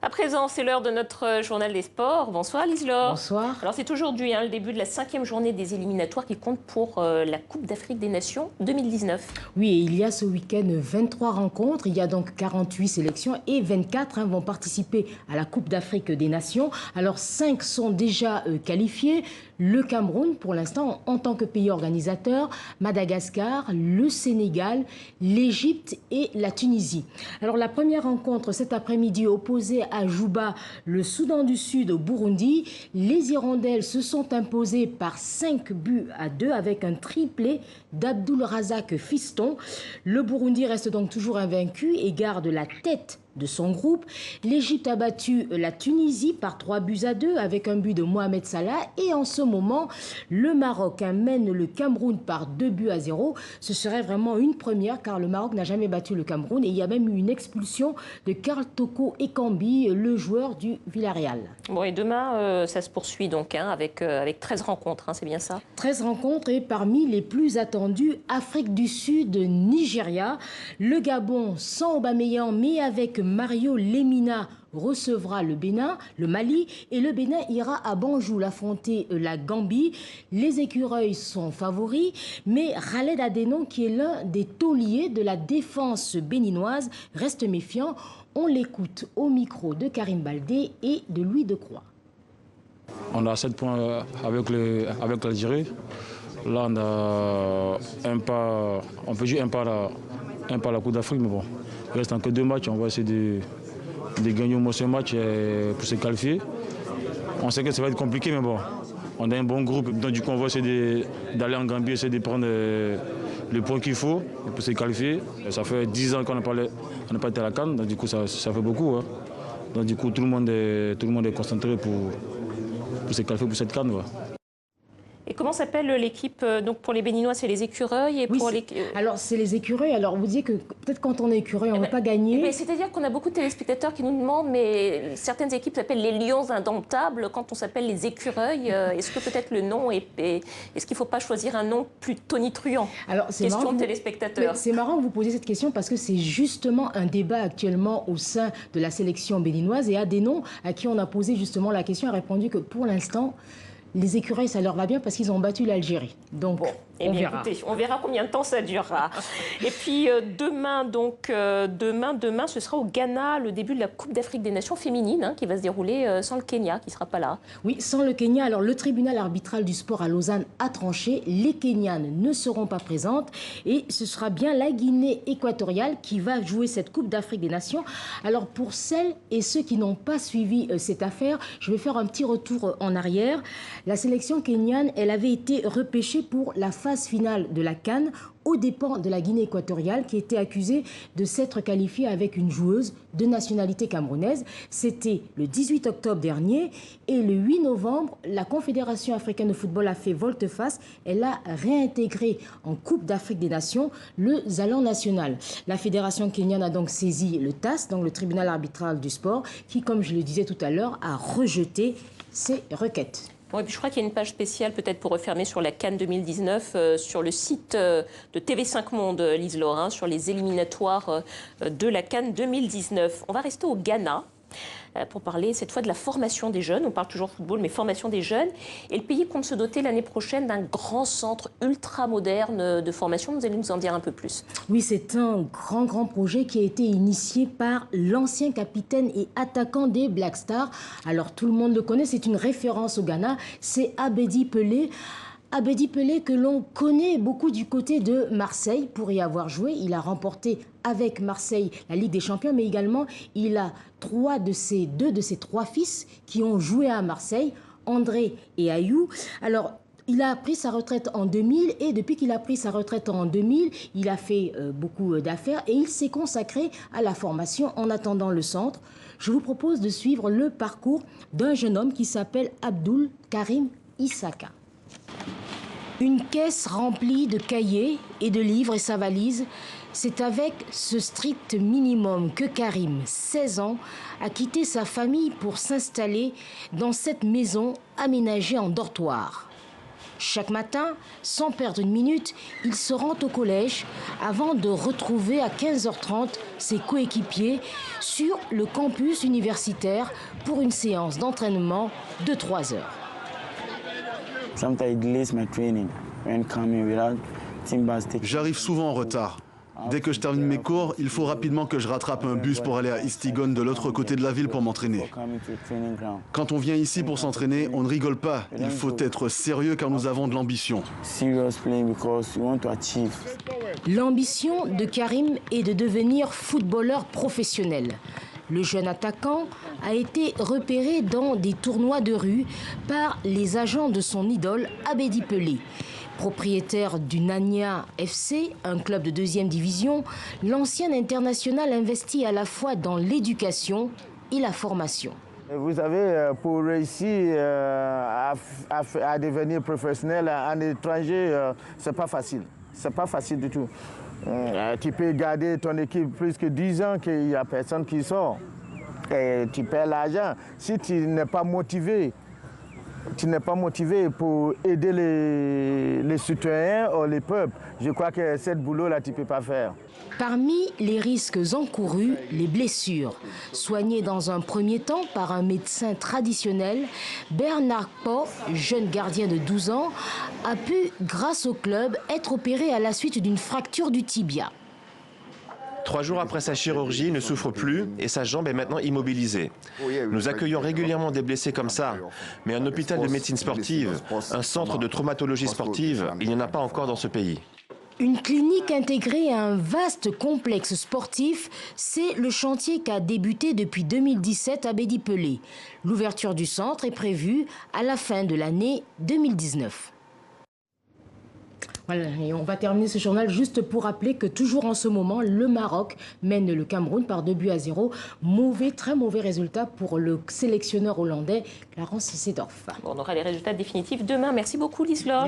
À présent, c'est l'heure de notre journal des sports. Bonsoir Lise-Laure. Bonsoir. Alors c'est aujourd'hui le début de la 5e journée des éliminatoires qui compte pour la Coupe d'Afrique des Nations 2019. Oui, et il y a ce week-end 23 rencontres. Il y a donc 48 sélections et 24 vont participer à la Coupe d'Afrique des Nations. Alors 5 sont déjà qualifiés. Le Cameroun, pour l'instant, en tant que pays organisateur, Madagascar, le Sénégal, l'Égypte et la Tunisie. Alors la première rencontre cet après-midi opposée à Juba, le Soudan du Sud au Burundi. Les Hirondelles se sont imposées par 5-2 avec un triplé d'Abdul Razak Fiston. Le Burundi reste donc toujours invaincu et garde la tête de son groupe. L'Égypte a battu la Tunisie par 3-2 avec un but de Mohamed Salah. Et en ce moment, le Maroc mène le Cameroun par 2-0. Ce serait vraiment une première car le Maroc n'a jamais battu le Cameroun. Et il y a même eu une expulsion de Karl Toko Ekambi, le joueur du Villarreal. Bon, et demain, ça se poursuit donc avec 13 rencontres, c'est bien ça? 13 rencontres et parmi les plus attendues, Afrique du Sud, Nigeria. Le Gabon sans Aubameyang mais avec Mario Lemina recevra le Bénin, le Mali, et le Bénin ira à Banjul affronter la Gambie. Les écureuils sont favoris, mais Khaled Adeno, qui est l'un des tauliers de la défense béninoise, reste méfiant. On l'écoute au micro de Karim Baldé et de Louis Decroix. On a 7 points avec l'Algérie. Là, on a un pas, on peut jouer un pas à la Coupe d'Afrique, mais bon, il reste encore 2 matchs. On va essayer de gagner au moins ce match pour se qualifier. On sait que ça va être compliqué, mais bon, on a un bon groupe. Donc, du coup, on va essayer d'aller en Gambie, essayer de prendre le point qu'il faut pour se qualifier. Ça fait 10 ans qu'on n'a pas été à la CAN, donc du coup, ça fait beaucoup. Hein. Donc, du coup, tout le monde est concentré pour se qualifier pour cette CAN. Ouais. Et comment s'appelle l'équipe? Donc pour les Béninois, c'est les écureuils et oui, pour alors c'est les écureuils. Alors vous disiez que peut-être quand on est écureuil, on ne va pas gagner. C'est-à-dire qu'on a beaucoup de téléspectateurs qui nous demandent, mais certaines équipes s'appellent les lions indomptables quand on s'appelle les écureuils. Est-ce que peut-être le nom est-ce qu'il ne faut pas choisir un nom plus tonitruant? Alors c'est question de téléspectateurs. C'est marrant que vous posiez cette question parce que c'est justement un débat actuellement au sein de la sélection béninoise et Adeno, à qui on a posé justement la question, a répondu que pour l'instant, les écureuils, ça leur va bien parce qu'ils ont battu l'Algérie. Donc, bon, on verra. Écoutez, on verra combien de temps ça durera. Et puis demain, ce sera au Ghana le début de la Coupe d'Afrique des Nations féminines qui va se dérouler sans le Kenya, qui ne sera pas là. Oui, sans le Kenya. Alors, le tribunal arbitral du sport à Lausanne a tranché. Les Kenyanes ne seront pas présentes et ce sera bien la Guinée équatoriale qui va jouer cette Coupe d'Afrique des Nations. Alors, pour celles et ceux qui n'ont pas suivi cette affaire, je vais faire un petit retour en arrière. La sélection kenyane, elle avait été repêchée pour la phase finale de la CAN aux dépens de la Guinée équatoriale qui était accusée de s'être qualifiée avec une joueuse de nationalité camerounaise. C'était le 18 octobre dernier et le 8 novembre, la Confédération africaine de football a fait volte-face. Elle a réintégré en Coupe d'Afrique des Nations le Zalan national. La fédération kenyane a donc saisi le TAS, donc le tribunal arbitral du sport, qui, comme je le disais tout à l'heure, a rejeté ces requêtes. Bon, et puis je crois qu'il y a une page spéciale peut-être pour refermer sur la CAN 2019 sur le site de TV5 Monde, Lise-Laure, sur les éliminatoires de la CAN 2019. On va rester au Ghana pour parler cette fois de la formation des jeunes. On parle toujours football, mais formation des jeunes. Et le pays compte se doter l'année prochaine d'un grand centre ultra moderne de formation. Vous allez nous en dire un peu plus. Oui, c'est un grand projet qui a été initié par l'ancien capitaine et attaquant des Black Stars. Alors tout le monde le connaît, c'est une référence au Ghana. C'est Abedi Pelé. Abedi Pelé que l'on connaît beaucoup du côté de Marseille pour y avoir joué. Il a remporté avec Marseille la Ligue des Champions, mais également il a deux de ses 3 fils qui ont joué à Marseille, André et Ayou. Alors, il a pris sa retraite en 2000 et depuis qu'il a pris sa retraite en 2000, il a fait beaucoup d'affaires et il s'est consacré à la formation en attendant le centre. Je vous propose de suivre le parcours d'un jeune homme qui s'appelle Abdul Karim Issaka. Une caisse remplie de cahiers et de livres et sa valise, c'est avec ce strict minimum que Karim, 16 ans, a quitté sa famille pour s'installer dans cette maison aménagée en dortoir. Chaque matin, sans perdre une minute, il se rend au collège avant de retrouver à 15h30 ses coéquipiers sur le campus universitaire pour une séance d'entraînement de 3 heures. J'arrive souvent en retard. Dès que je termine mes cours, il faut rapidement que je rattrape un bus pour aller à Istigon de l'autre côté de la ville pour m'entraîner. Quand on vient ici pour s'entraîner, on ne rigole pas. Il faut être sérieux car nous avons de l'ambition. L'ambition de Karim est de devenir footballeur professionnel. Le jeune attaquant a été repéré dans des tournois de rue par les agents de son idole Abedi Pelé. Propriétaire du Nania FC, un club de 2e division, l'ancien international investit à la fois dans l'éducation et la formation. Vous savez, pour réussir à devenir professionnel en étranger, c'est pas facile. C'est pas facile du tout. Tu peux garder ton équipe plus que 10 ans qu'il n'y a personne qui sort. Et tu perds l'argent. Si tu n'es pas motivé, pour aider les citoyens ou les peuples, je crois que ce boulot-là, tu ne peux pas faire. Parmi les risques encourus, les blessures. Soigné dans un premier temps par un médecin traditionnel, Bernard Pau, jeune gardien de 12 ans, a pu, grâce au club, être opéré à la suite d'une fracture du tibia. 3 jours après sa chirurgie, il ne souffre plus et sa jambe est maintenant immobilisée. Nous accueillons régulièrement des blessés comme ça, mais un hôpital de médecine sportive, un centre de traumatologie sportive, il n'y en a pas encore dans ce pays. Une clinique intégrée à un vaste complexe sportif, c'est le chantier qu'a débuté depuis 2017 à Abedi Pelé. L'ouverture du centre est prévue à la fin de l'année 2019. Voilà, et on va terminer ce journal juste pour rappeler que toujours en ce moment, le Maroc mène le Cameroun par 2-0. Très mauvais résultat pour le sélectionneur hollandais, Clarence Seedorf. Bon, on aura les résultats définitifs demain. Merci beaucoup, Lise Laure.